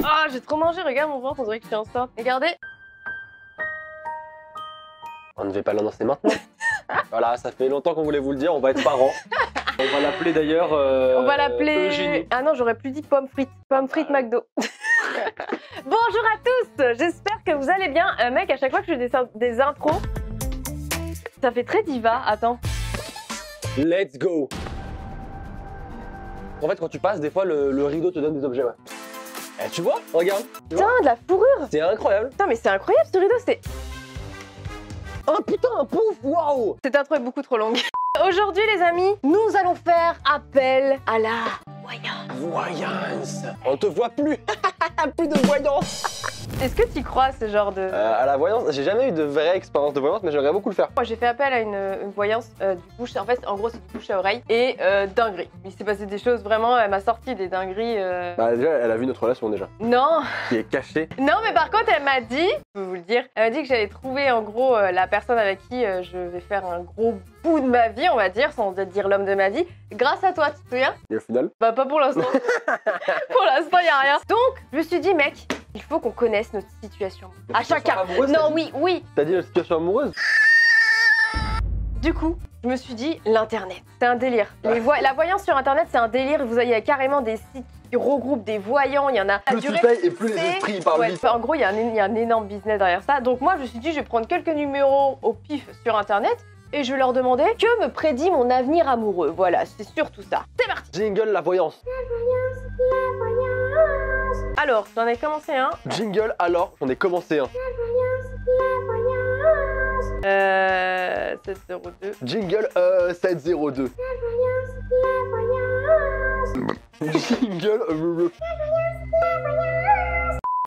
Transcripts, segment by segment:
Ah, j'ai trop mangé, regarde mon ventre, on dirait que je suis enceinte. Regardez. On ne va pas l'annoncer maintenant. Voilà, ça fait longtemps qu'on voulait vous le dire, on va être parents. On va l'appeler d'ailleurs. On va l'appeler. Eugénie. Ah non, j'aurais plus dit pommes frites. Pommes frites McDo. Bonjour à tous, j'espère que vous allez bien. Mec, à chaque fois que je fais des intros, ça fait très diva. Attends. Let's go. En fait, quand tu passes, des fois, le rideau te donne des objets, ouais. Eh, tu vois, regarde. Putain, de la fourrure. C'est incroyable. Putain, mais c'est incroyable ce rideau, c'est... Oh putain, un pouf, waouh. Cette intro est beaucoup trop longue. Aujourd'hui, les amis, nous allons faire appel à la voyance. Voyance. On te voit plus. Plus de voyance. Est-ce que tu crois à ce genre de... À la voyance, j'ai jamais eu de vraie expérience de voyance, mais j'aimerais beaucoup le faire. Moi, j'ai fait appel à une voyance du bouche. En fait, en gros, c'est du bouche à oreille et dinguerie. Il s'est passé des choses vraiment. Elle m'a sorti des dingueries. Bah déjà, elle a vu notre relation déjà, Non. qui est cachée. Non, mais par contre, elle m'a dit, je peux vous le dire, elle m'a dit que j'allais trouver en gros la personne avec qui je vais faire un gros bout de ma vie, on va dire, sans dire l'homme de ma vie, grâce à toi, tu te souviens? Et au final, Bah, pas pour l'instant. Pour l'instant, y a rien. Donc, je me suis dit, mec, il faut qu'on connaisse notre situation. À chacun. amoureuse, Non, t'as dit oui, oui. T'as dit la situation amoureuse? Du coup, je me suis dit, l'internet, c'est un délire. La voyance sur internet, c'est un délire. Il y a carrément des sites qui regroupent des voyants. Il y en a. Plus tu payes et plus les esprits parlent Ouais, vite. en gros, il y a un énorme business derrière ça. Donc moi, je me suis dit, je vais prendre quelques numéros au pif sur internet et je vais leur demander que me prédit mon avenir amoureux. Voilà, c'est surtout ça. C'est parti. Jingle la voyance. Alors, j'en ai commencé un. Jingle alors, on est commencé un. 702. Jingle 702. Jingle.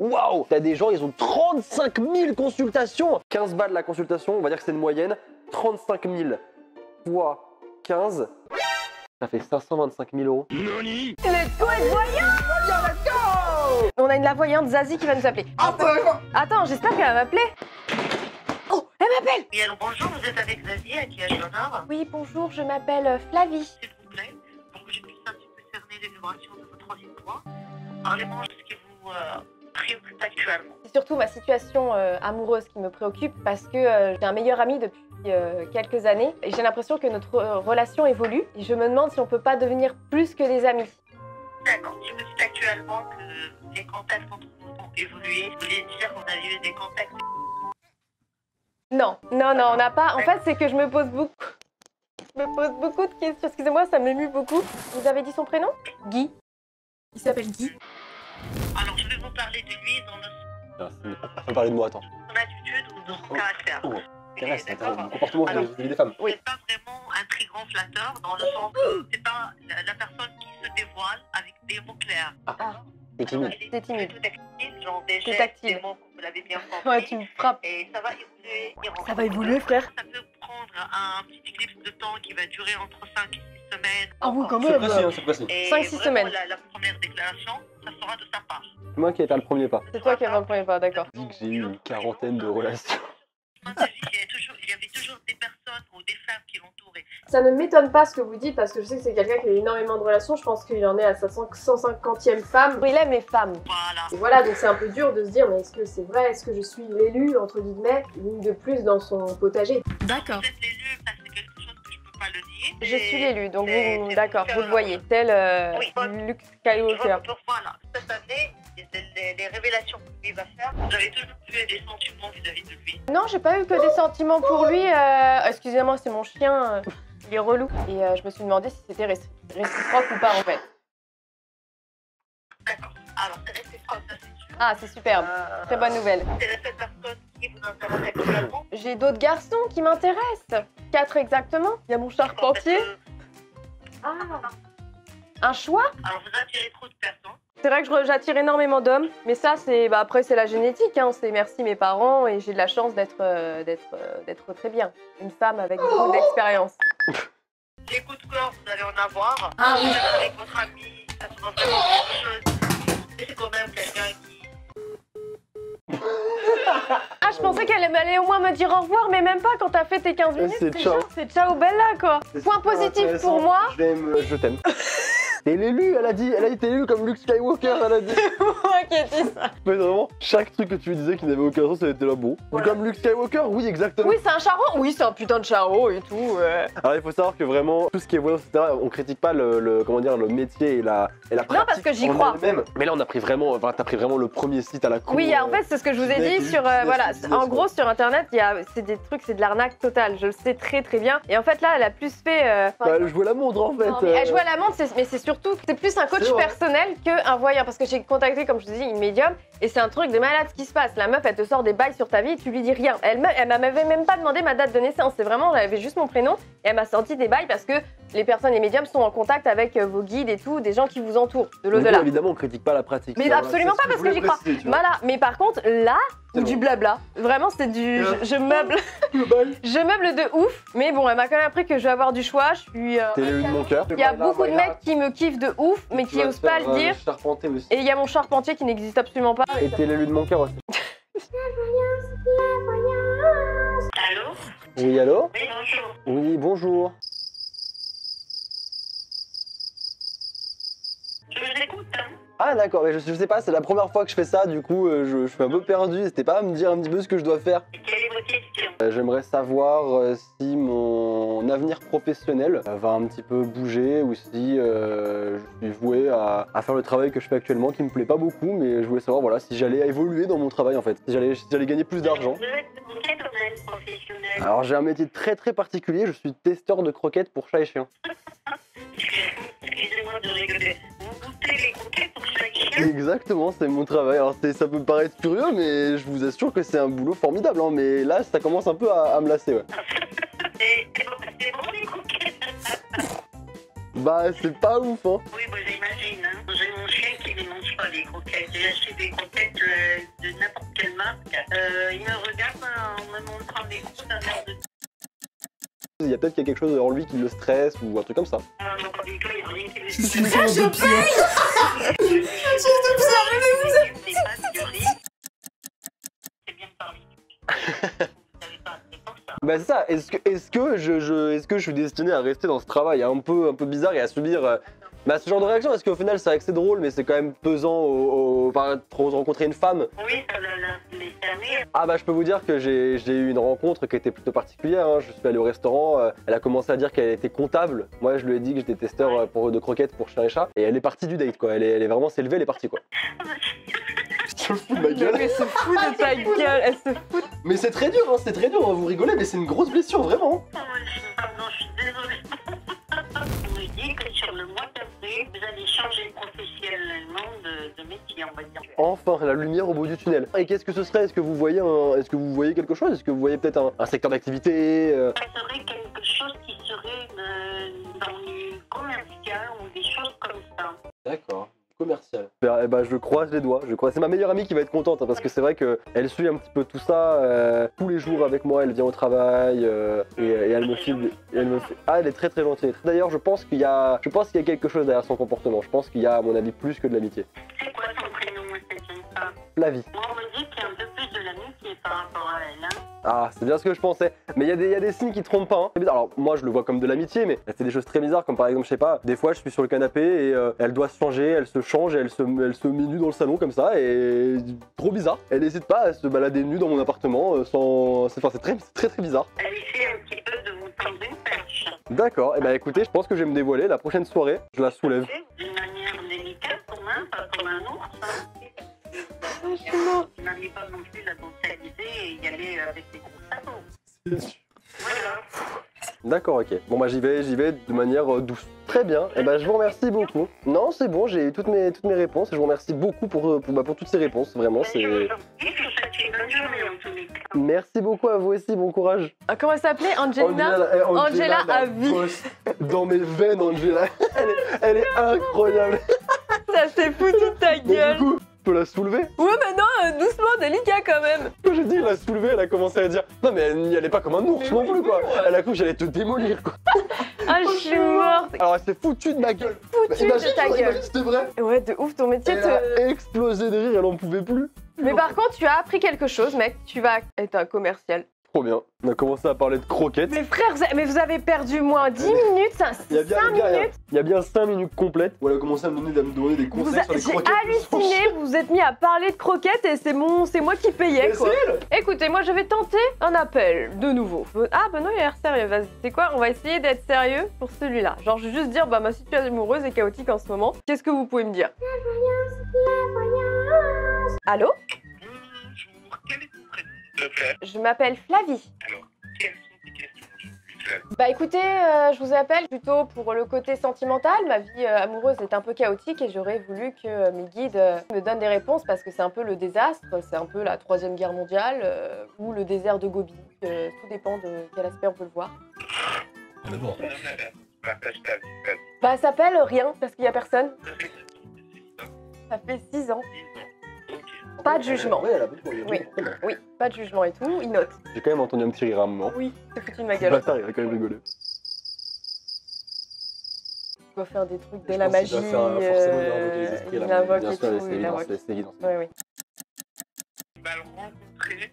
Waouh! T'as des gens, ils ont 35 000 consultations! 15 balles la consultation, on va dire que c'est une moyenne. 35 000 fois 15, ça fait 525 000 euros. Let's go, être voyant! Let's go! On a la voyante Zazie qui va nous appeler. Attends, j'espère qu'elle va m'appeler. Oh, elle m'appelle! Oui, alors bonjour, vous êtes avec Zazie, à qui ai-je l'honneur? Oui, bonjour, je m'appelle Flavie. S'il vous plaît, pour que je puisse un petit peu cerner les vibrations de votre histoire, parlez-moi de ce qui vous préoccupe actuellement. C'est surtout ma situation amoureuse qui me préoccupe parce que j'ai un meilleur ami depuis quelques années et j'ai l'impression que notre relation évolue et je me demande si on peut pas devenir plus que des amis. D'accord, si vous dites actuellement que les contacts entre vous ont évolué, vous voulez dire qu'on a eu des contacts? Non, non, non, on n'a pas. En fait, c'est que je me pose beaucoup de questions. Excusez-moi, ça m'émue beaucoup. Vous avez dit son prénom? Guy. Il s'appelle Guy. Alors, je vais vous parler de lui dans Faut parler de moi, attends. son attitude ou dans son caractère. Oh, intéresse, D'accord. le comportement Alors, des femmes. Oui. C'est pas vraiment un très grand flatteur dans le sens que c'est pas la personne qui se dévoile avec des mots clairs. Ah, C'est timide. Il est c'est timide. plutôt tactile, genre des C'est gestes, tactile. des mots que vous l'avez bien compris. Ouais, tu me frappes. Et ça va évoluer. Ça va évoluer, frère. Ça peut prendre un petit éclipse de temps qui va durer entre 5 et 6 semaines. Ah oui, quand C'est même. précis, hein, c'est précis. Et 5-6 vraiment, semaines. La première déclaration, ça sera de sa part. C'est moi qui ai fait le premier pas. C'est toi qui as fait le premier pas, d'accord. Je dis que j'ai eu une quarantaine de relations. Moi, j'ai vu qu'il y avait toujours des personnes ou des femmes qui l'entouraient. Ça ne m'étonne pas ce que vous dites parce que je sais que c'est quelqu'un qui a énormément de relations. Je pense qu'il en est à sa 150e femme. Il aime les femmes. Voilà. Et voilà, donc c'est un peu dur de se dire, mais est-ce que c'est vrai? Est-ce que je suis l'élu, entre guillemets, une de plus dans son potager? D'accord. Vous êtes l'élu, ça c'est quelque chose que je peux pas le nier. Je suis l'élu, donc c'est- vous, c'est d'accord, tout vous le un- voyez, tel Oui. Luke Skywalker. Voilà. Cette année, les révélations que lui va faire, vous avez toujours eu des sentiments vis-à-vis de lui. Non, j'ai pas eu que des sentiments pour lui. Excusez-moi, c'est mon chien, il est relou. Et je me suis demandé si c'était réciproque ou pas en fait. D'accord. Alors, c'est réciproque, ça c'est sûr. Ah, c'est superbe, très bonne nouvelle. C'est la seule personne qui vous intéresse actuellement. J'ai d'autres garçons qui m'intéressent. 4 exactement. Il y a mon charpentier. Ah, un choix? Alors, vous attirez trop de personnes. C'est vrai que j'attire énormément d'hommes, mais ça, c'est après c'est la génétique, hein. C'est merci mes parents et j'ai de la chance d'être très bien. Une femme avec beaucoup d'expérience. Les coups de cœur, vous allez en avoir. Ah oui. Avec votre ami, ça sera vraiment quelque chose. C'est quand même quelqu'un qui... Ah, je pensais qu'elle allait au moins me dire au revoir, mais même pas quand t'as fait tes 15 minutes. C'est ciao. genre, c'est ciao bella quoi. Point positif pour moi. Je t'aime. T'es l'élu, elle a dit t'es l'élu comme Luke Skywalker, elle a dit. Ouais, qui a dit ça. Mais vraiment, chaque truc que tu lui disais qui n'avait aucun sens, elle était là bon. Voilà. Comme Luke Skywalker, oui, exactement. Oui, c'est un charron. Oui, c'est un putain de charron et tout. Alors il faut savoir que vraiment, tout ce qui est voyance, etc., on critique pas comment dire, le métier et la pratique. Non, parce que j'y en crois. elle-même. Mais là, on a pris vraiment, enfin, t'as pris vraiment le premier site à la cour. Oui, en fait, c'est ce que je vous ai Disney, dit c'est sur. juste Voilà, business, en quoi. gros, sur internet, c'est des trucs, c'est de l'arnaque totale. Je le sais très très bien. Et en fait, là, elle a plus fait. Bah, elle jouait la montre en fait. Non, mais elle joue à la montre, mais c'est surtout, c'est plus un coach C'est vrai. personnel qu'un voyant. Parce que j'ai contacté, comme je te dis, une médium, et c'est un truc de malade ce qui se passe. La meuf, elle te sort des bails sur ta vie et tu lui dis rien. Elle m'avait même pas demandé ma date de naissance. C'est vraiment, elle avait juste mon prénom et elle m'a sorti des bails parce que les personnes, les médiums sont en contact avec vos guides et tout, des gens qui vous entourent, de Du coup, l'au-delà. évidemment, on critique pas la pratique. Mais Voilà, absolument c'est pas, ce parce que je j'y voulais crois. préciser, tu vois. Voilà, mais par contre, là, C'est du bon. blabla. Vraiment, c'est du. Je meuble. Le bail. Je meuble de ouf. Mais bon, elle m'a quand même appris que je vais avoir du choix. Je suis. T'es l'élu de mon cœur. Il y a beaucoup de mecs qui me kiffent de ouf, mais qui osent pas le dire. Charpenter aussi. Et il y a mon charpentier qui n'existe absolument pas. Et t'es l'élu de mon cœur aussi. Allô? Oui, allô? Oui, bonjour. Oui, bonjour. Je vous écoute, hein? Ah d'accord, mais je sais pas, c'est la première fois que je fais ça, du coup je suis un peu perdu, n'hésitez pas à me dire un petit peu ce que je dois faire. Quelle est votre question? J'aimerais savoir si mon avenir professionnel va un petit peu bouger ou si je suis voué à faire le travail que je fais actuellement qui me plaît pas beaucoup, mais je voulais savoir voilà, si j'allais évoluer dans mon travail en fait, si j'allais gagner plus d'argent. Vous êtes dans quel domaine professionnel? Alors j'ai un métier très très particulier, je suis testeur de croquettes pour chats et chiens. Excusez-moi de rigoler. Vous goûtez les croquettes pour chaque chien? Exactement, c'est mon travail. Alors ça peut paraître curieux, mais je vous assure que c'est un boulot formidable. Hein. Mais là, ça commence un peu à me lasser. Ouais. C'est bon les croquettes? Bah, c'est pas ouf, hein. Oui, bah, j'imagine. Hein. J'ai mon chien qui ne mange pas les croquettes. J'ai acheté des croquettes de n'importe quelle marque. Il me regarde en me montrant des coups d'un air de... Il y a peut-être qu'il y a quelque chose en lui qui le stresse ou un truc comme ça. Ah, non, pas du tout, il n'y a rien qui le Je suis pas de pire. C'est pas du riz. C'est bien parlé. Vous savez pas, c'est pour ça. Bah c'est ça. Est-ce que je suis destiné à rester dans ce travail un peu bizarre et à subir ce genre de réaction? Parce qu'au final, c'est vrai que c'est drôle, mais c'est quand même pesant par rencontrer une femme. Oui, ça l'a laissé aller. Ah bah je peux vous dire que j'ai eu une rencontre qui était plutôt particulière. Hein. Je suis allé au restaurant, elle a commencé à dire qu'elle était comptable. Moi je lui ai dit que j'étais testeur de croquettes pour chiens et chats. Et elle est partie du date quoi. Elle est vraiment s'est levée, elle est partie quoi. Je me fous de ma gueule. Elle se fout de ta gueule. Elle se fout. Mais c'est très dur, hein, c'est très dur. Vous rigolez, mais c'est une grosse blessure vraiment. Pardon, je suis désolée. On me dit que sur le mois d'avril, vous allez changer professionnellement de métier, on va dire. Enfin, la lumière au bout du tunnel. Et qu'est-ce que ce serait? Est-ce que vous voyez quelque chose? Est-ce que vous voyez peut-être un secteur d'activité Ça serait quelque chose qui serait dans le commercial ou des choses comme ça. D'accord. Commercial. Eh ben, je croise les doigts. C'est ma meilleure amie qui va être contente hein, parce que c'est vrai qu'elle suit un petit peu tout ça tous les jours avec moi. Elle vient au travail et elle me file. Ah, elle est très très gentille. D'ailleurs, je pense qu'il y a quelque chose derrière son comportement. Je pense qu'il y a, à mon avis, plus que de l'amitié. C'est quoi son prénom, cette jeune femme? Flavie. Moi, on me dit qu'il y a un peu plus de l'amitié par rapport à elle. Hein. Ah, c'est bien ce que je pensais. Mais il y a des signes qui trompent pas. Hein. C'est bizarre. Alors, moi, je le vois comme de l'amitié, mais c'est des choses très bizarres, comme par exemple, je sais pas, des fois, je suis sur le canapé et elle doit se changer, elle se change et elle se met nue dans le salon comme ça, et trop bizarre. Elle n'hésite pas à se balader nue dans mon appartement sans. C'est très très bizarre. Elle essaie un petit peu de vous tendre une perche. D'accord. Et bah écoutez, je pense que je vais me dévoiler. La prochaine soirée, je la soulève. D'une manière délicate, pour moi, pas comme un ours. Hein. N'allez pas non plus la brutaliser et y aller avec des gros sabots. Voilà. D'accord, ok. Bon bah j'y vais de manière douce. Très bien. Et bah je vous remercie beaucoup. Non, c'est bon, j'ai eu toutes mes réponses. Et je vous remercie beaucoup pour toutes ces réponses. Vraiment, c'est. Je vous souhaite une bonne journée en tous les cas. Merci beaucoup à vous aussi. Bon courage. Ah, comment elle s'appelait? Angelina. Angela la à vie. bosse dans mes veines, Angela. Elle est incroyable. Ça s'est foutu de ta Mais gueule. du coup, je peux la soulever. Ouais, mais non, doucement, délicat quand même. Quand j'ai dit la soulever, elle a commencé à dire non mais elle n'y allait pas comme un ours non plus quoi. Elle a cru que j'allais te démolir quoi. Ah, je suis morte. Alors elle s'est foutue de ma gueule. Foutue de ta gueule. C'était vrai. Ouais, de ouf, ton métier Elle te. a explosé de rire, elle en pouvait plus. Mais par contre, tu as appris quelque chose, mec. Tu vas être un commercial. Trop bien. On a commencé à parler de croquettes. Mais frère, mais vous avez perdu moins 10 minutes, ça, Il y a c'est bien, 5 les gars, minutes. il y a bien 5 minutes complètes où elle a commencé à me donner des conseils sur les J'ai croquettes. halluciné, vous vous êtes mis à parler de croquettes et c'est moi qui payais Mais quoi. c'est elle. Écoutez, moi je vais tenter un appel de nouveau. Ah Benoît il a l'air sérieux, vas-y. C'est quoi? On va essayer d'être sérieux pour celui-là. Genre je vais juste dire bah ma situation amoureuse est chaotique en ce moment. Qu'est-ce que vous pouvez me dire? Allô? Bonjour, quel est ton prénom, s'il te plaît? Je m'appelle Flavie. Alors, quelles sont tes questions, Flavie? Bah écoutez, je vous appelle plutôt pour le côté sentimental. Ma vie amoureuse est un peu chaotique et j'aurais voulu que mes guides me donnent des réponses parce que c'est un peu le désastre, c'est un peu la 3e guerre mondiale ou le désert de Gobi. Tout dépend de quel aspect on peut le voir. D'abord. Partage ta vie, Flavie. Bah ça s'appelle rien parce qu'il y a personne. Ça fait combien de temps? Ça fait 6 ans. 10 ans. Ok. Pas de jugement. Ouais, elle a beaucoup Oui. Oui, pas de jugement et tout, il note. J'ai quand même entendu un petit rire à un moment. Oui, c'est foutu de ma Le gueule. bâtard, il a quand même rigolé. Il doit faire des trucs de Je la pense qu'il magie. doit faire forcément invoquer les esprits, Il là, invoque bien et sûr, tout, c'est il évident, invoque. c'est évident. Oui, oui. Tu vas le rencontrer,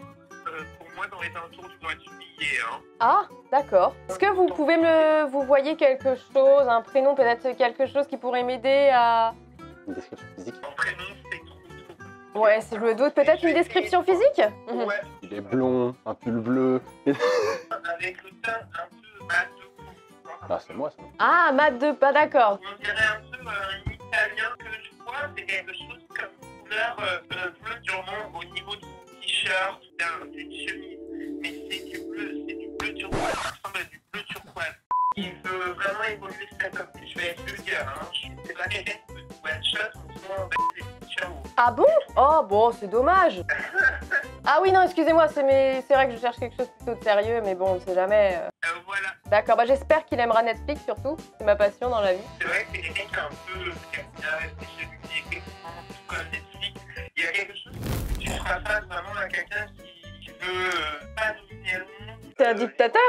pour moi, dans les alentours du mois de juillet, hein. Ah, d'accord. Est-ce que vous pouvez vous voyez quelque chose, un prénom, peut-être quelque chose qui pourrait m'aider à... Une description physique. Mon prénom, c'est trop. Ouais, si je me doute, peut-être une description physique? Mhm. Ouais, Il est blond, un pull bleu. avec le teint un peu mat de cou. Ah, c'est moi ça. Ah, mat de pas d'accord. On dirait un peu un italien que je vois, c'est quelque chose comme couleur bleu durement au niveau de son t-shirt, c'est une chemise, mais c'est du bleu turquoise, ça ressemble à du bleu turquoise. Il veut vraiment évoluer cet homme, je vais être vulgaire, hein, c'est pas quelqu'un qui veut du one shot, on se voit avec des ciao. Ah bon? Oh, bon, c'est dommage. Ah oui, non, excusez-moi, c'est vrai que je cherche quelque chose plutôt de sérieux, mais bon, on ne sait jamais. Voilà, D'accord, bah j'espère qu'il aimera Netflix surtout, c'est ma passion dans la vie. c'est vrai que c'est quelqu'un qui est un peu, qui aime bien rester chez lui, effectivement, tout comme Netflix. Il y a quelque chose que tu feras face vraiment à quelqu'un qui veut pas dominer le monde. T'es un dictateur?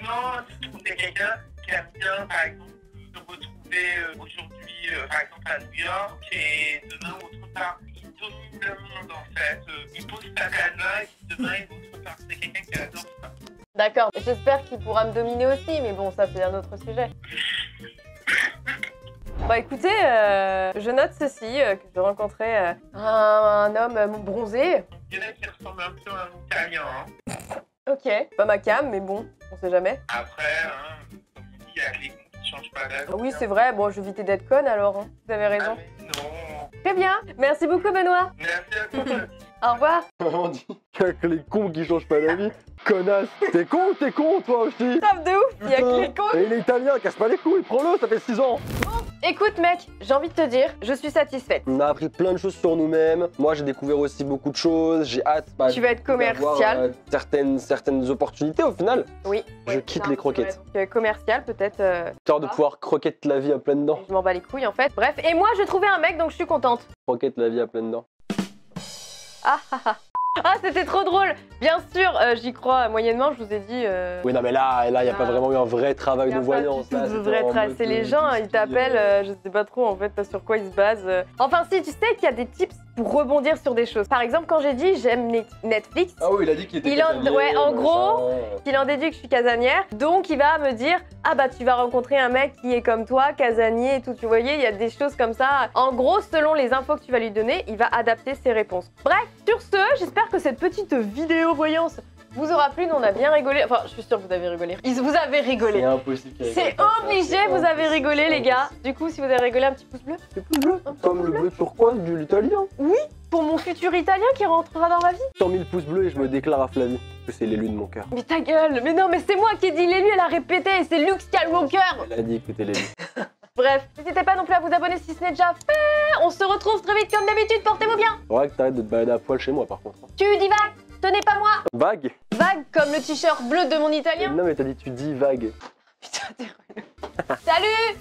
Non, c'est quelqu'un qui aime bien, par exemple, se retrouver aujourd'hui, par exemple, à New York et demain autre part. Il domine le monde, en fait. Il pose sa cana et puis demain il va autre part. C'est quelqu'un qui adore ça. D'accord, j'espère qu'il pourra me dominer aussi, mais bon, ça c'est un autre sujet. Bah écoutez, je note ceci, que je rencontrais un homme bronzé. Il y en a qui ressemblent un peu à un Italien, hein. Ok, pas ma cam, mais bon, on sait jamais. Après, hein, comme on dit, il y a les goûts qui changent pas d'avis. Oui, c'est vrai, bon, je vais éviter d'être conne alors, hein. Vous avez raison. Ah, mais non. Très bien, merci beaucoup Benoît. Merci à toi. Au revoir. On dit que les cons qui changent pas d'avis. Connasse. T'es con toi aussi. Grave de ouf, il y a que les cons. Et il est italien, casse pas les couilles, prends-le, ça fait 6 ans. Écoute mec, j'ai envie de te dire, je suis satisfaite. On a appris plein de choses sur nous-mêmes. Moi, j'ai découvert aussi beaucoup de choses. J'ai hâte Tu vas être d'avoir, commercial. certaines opportunités au final. Oui. Je quitte les croquettes. Commercial peut-être. Histoire de pouvoir croquette la vie à pleines dents. Je m'en bats les couilles en fait. Bref, et moi je trouvais un mec donc je suis contente. Croquette la vie à pleines dents. Ah ah ah. Ah c'était trop drôle. Bien sûr, j'y crois moyennement, je vous ai dit. Oui, non, mais là, il n'y a pas vraiment eu un vrai travail Y a de pas voyance. du tout là, de c'était vrai en trace. mode, C'est les gens, ils t'appellent, je sais pas trop en fait sur quoi ils se basent. Enfin si, tu sais qu'il y a des tips pour rebondir sur des choses. Par exemple, quand j'ai dit j'aime Netflix, Ah oui, il a dit qu'il était Il en- casanier, ouais, en machin. gros, il en déduit que je suis casanière, donc il va me dire ah bah tu vas rencontrer un mec qui est comme toi, casanier et tout, tu voyais, il y a des choses comme ça. En gros, selon les infos que tu vas lui donner, il va adapter ses réponses. Bref, sur ce, j'espère que cette petite vidéo voyance vous aura plu, nous on a bien rigolé, enfin je suis sûre que vous avez rigolé. Vous avez C'est rigolé. impossible. qu'il C'est rigole pas, obligé, c'est vous avez impossible, rigolé les gars. Du coup, si vous avez rigolé, un petit pouce bleu C'est plus bleu, comme le bleu turquoise de l'italien. pour mon futur italien qui rentrera dans ma vie. 100 000 pouces bleus et je me déclare à Flavie. Parce que c'est l'élu de mon cœur. Mais ta gueule, mais non mais c'est moi qui ai dit l'élu, elle a répété et c'est Luke Skywalker. Elle a dit que t'es l'élu. Bref, n'hésitez pas non plus à vous abonner si ce n'est déjà fait. On se retrouve très vite comme d'habitude, portez-vous bien. Faudrait que t'arrêtes de te balader à poil chez moi par contre. Tu dis vague, ce n'est pas moi. Vague. Vague comme le t-shirt bleu de mon italien. Non mais t'as dit tu dis vague. Putain, t'es relou. Salut.